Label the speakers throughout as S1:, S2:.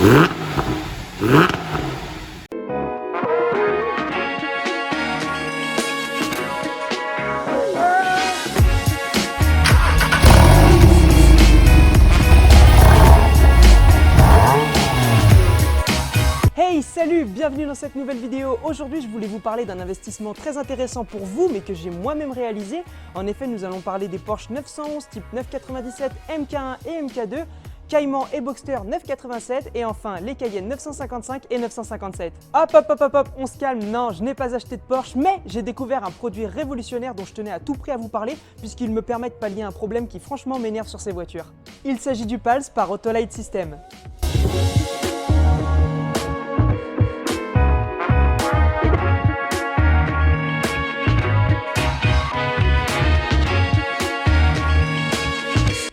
S1: Hey, salut, bienvenue dans cette nouvelle vidéo. Aujourd'hui, je voulais vous parler d'un investissement très intéressant pour vous, mais que j'ai moi-même réalisé. En effet, nous allons parler des Porsche 911 type 997, MK1 et MK2, Cayman et Boxster 987 et enfin les Cayenne 955 et 957. Hop, on se calme, non, je n'ai pas acheté de Porsche, mais j'ai découvert un produit révolutionnaire dont je tenais à tout prix à vous parler puisqu'il me permet de pallier un problème qui franchement m'énerve sur ces voitures. Il s'agit du Pulse par Autolite System.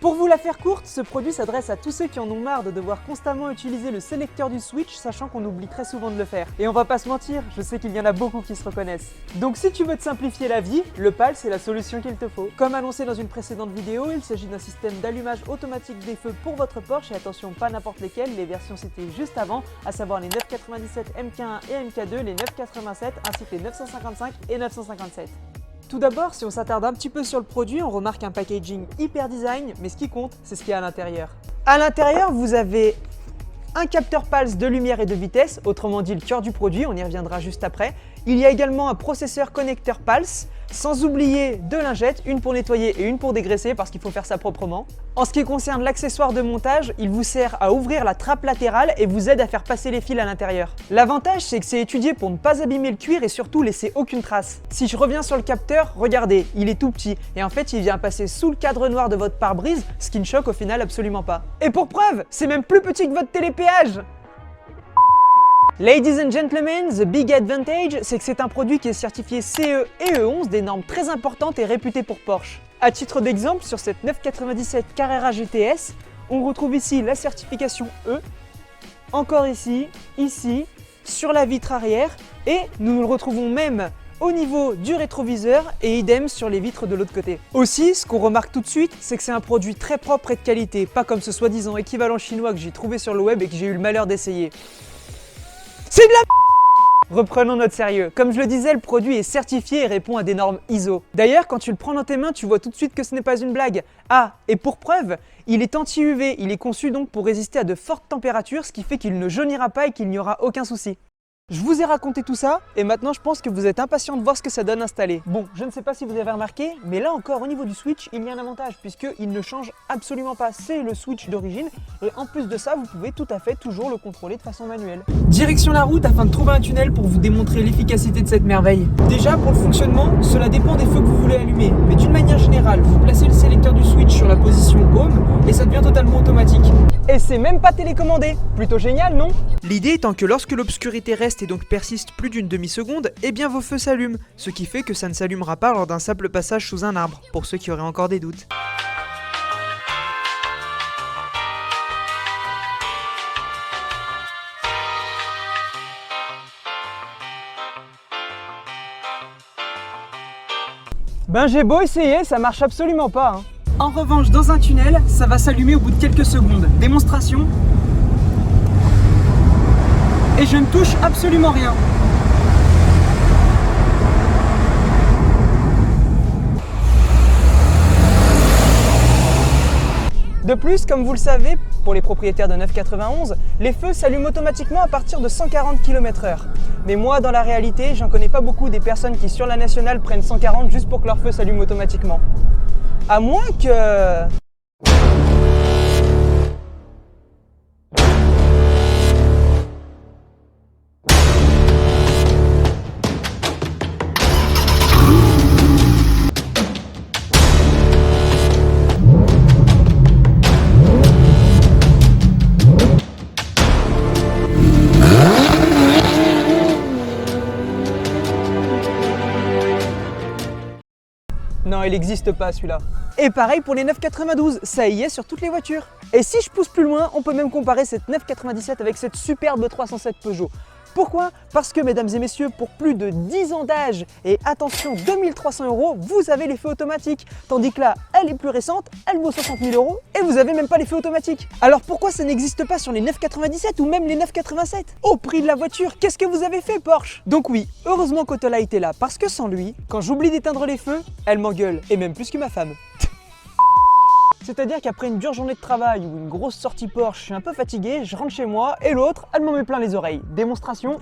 S1: Pour vous la faire courte, ce produit s'adresse à tous ceux qui en ont marre de devoir constamment utiliser le sélecteur du switch, sachant qu'on oublie très souvent de le faire. Et on va pas se mentir, je sais qu'il y en a beaucoup qui se reconnaissent. Donc si tu veux te simplifier la vie, le Pulse est la solution qu'il te faut. Comme annoncé dans une précédente vidéo, il s'agit d'un système d'allumage automatique des feux pour votre Porsche, et attention, pas n'importe lesquels, les versions citées juste avant, à savoir les 997 MK1 et MK2, les 987 ainsi que les 955 et 957. Tout d'abord, si on s'attarde un petit peu sur le produit, on remarque un packaging hyper design, mais ce qui compte, c'est ce qu'il y a à l'intérieur. À l'intérieur, vous avez un capteur Pulse de lumière et de vitesse, autrement dit le cœur du produit, on y reviendra juste après. Il y a également un processeur connecteur Pulse, sans oublier deux lingettes, une pour nettoyer et une pour dégraisser parce qu'il faut faire ça proprement. En ce qui concerne l'accessoire de montage, il vous sert à ouvrir la trappe latérale et vous aide à faire passer les fils à l'intérieur. L'avantage, c'est que c'est étudié pour ne pas abîmer le cuir et surtout laisser aucune trace. Si je reviens sur le capteur, regardez, il est tout petit et en fait il vient passer sous le cadre noir de votre pare-brise, ce qui ne choque au final absolument pas. Et pour preuve, c'est même plus petit que votre télépéage! Ladies and gentlemen, the big advantage, c'est que c'est un produit qui est certifié CE et E11, des normes très importantes et réputées pour Porsche. À titre d'exemple, sur cette 997 Carrera GTS, on retrouve ici la certification E, encore ici, sur la vitre arrière, et nous le retrouvons même au niveau du rétroviseur et idem sur les vitres de l'autre côté. Aussi, ce qu'on remarque tout de suite, c'est que c'est un produit très propre et de qualité, pas comme ce soi-disant équivalent chinois que j'ai trouvé sur le web et que j'ai eu le malheur d'essayer. C'est de la m***! Reprenons notre sérieux. Comme je le disais, le produit est certifié et répond à des normes ISO. D'ailleurs, quand tu le prends dans tes mains, tu vois tout de suite que ce n'est pas une blague. Ah, et pour preuve, il est anti-UV, il est conçu donc pour résister à de fortes températures, ce qui fait qu'il ne jaunira pas et qu'il n'y aura aucun souci. Je vous ai raconté tout ça, et maintenant je pense que vous êtes impatient de voir ce que ça donne installé. Bon, je ne sais pas si vous avez remarqué, mais là encore au niveau du switch, il y a un avantage, puisqu'il ne change absolument pas, c'est le switch d'origine, et en plus de ça, vous pouvez tout à fait toujours le contrôler de façon manuelle. Direction la route afin de trouver un tunnel pour vous démontrer l'efficacité de cette merveille. Déjà, pour le fonctionnement, cela dépend des feux que vous voulez allumer, mais d'une manière générale, vous placez le sélecteur du switch sur la position Home, et ça devient totalement automatique. Et c'est même pas télécommandé, plutôt génial, non? L'idée étant que lorsque l'obscurité reste et donc persiste plus d'une demi-seconde, eh bien vos feux s'allument, ce qui fait que ça ne s'allumera pas lors d'un simple passage sous un arbre, pour ceux qui auraient encore des doutes. Ben j'ai beau essayer, ça marche absolument pas. En revanche, dans un tunnel, ça va s'allumer au bout de quelques secondes. Démonstration. Et je ne touche absolument rien. De plus, comme vous le savez, pour les propriétaires de 991, les feux s'allument automatiquement à partir de 140 km/h. Mais moi, dans la réalité, j'en connais pas beaucoup des personnes qui sur la nationale prennent 140 juste pour que leur feu s'allume automatiquement. À moins que... Non, il n'existe pas celui-là. Et pareil pour les 992, ça y est sur toutes les voitures. Et si je pousse plus loin, on peut même comparer cette 997 avec cette superbe 307 Peugeot. Pourquoi? Parce que, mesdames et messieurs, pour plus de 10 ans d'âge et attention, 2300 €, vous avez les feux automatiques. Tandis que là, elle est plus récente, elle vaut 60 000 € et vous avez même pas les feux automatiques. Alors pourquoi ça n'existe pas sur les 997 ou même les 987? Au prix de la voiture, qu'est-ce que vous avez fait, Porsche? Donc oui, heureusement qu'Autolite est là, parce que sans lui, quand j'oublie d'éteindre les feux, elle m'engueule, et même plus que ma femme. C'est-à-dire qu'après une dure journée de travail ou une grosse sortie Porsche, je suis un peu fatigué, je rentre chez moi et l'autre, elle m'en met plein les oreilles. Démonstration.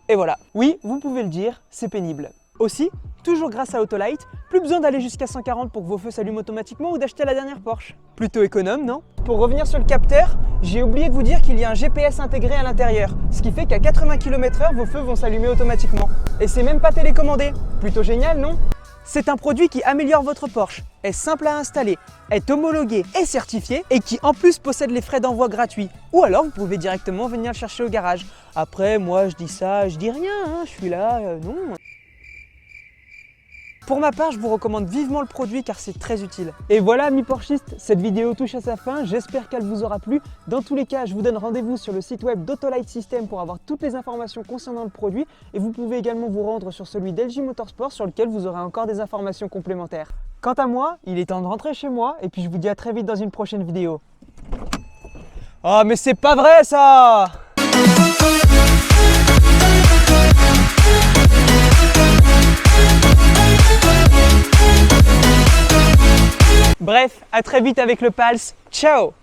S1: Et voilà. Oui, vous pouvez le dire, c'est pénible. Aussi, toujours grâce à Autolite, plus besoin d'aller jusqu'à 140 pour que vos feux s'allument automatiquement ou d'acheter la dernière Porsche. Plutôt économe, non? Pour revenir sur le capteur, j'ai oublié de vous dire qu'il y a un GPS intégré à l'intérieur, ce qui fait qu'à 80 km/h, vos feux vont s'allumer automatiquement. Et c'est même pas télécommandé. Plutôt génial, non? C'est un produit qui améliore votre Porsche, est simple à installer, est homologué et certifié et qui en plus possède les frais d'envoi gratuits. Ou alors vous pouvez directement venir le chercher au garage. Après moi je dis ça, je dis rien, hein, je suis là, non. Pour ma part, je vous recommande vivement le produit car c'est très utile. Et voilà amis Porschistes, cette vidéo touche à sa fin, j'espère qu'elle vous aura plu. Dans tous les cas, je vous donne rendez-vous sur le site web d'Autolite System pour avoir toutes les informations concernant le produit et vous pouvez également vous rendre sur celui d'LG Motorsport sur lequel vous aurez encore des informations complémentaires. Quant à moi, il est temps de rentrer chez moi et puis je vous dis à très vite dans une prochaine vidéo. Oh mais c'est pas vrai ça! Bref, à très vite avec le Pals. Ciao!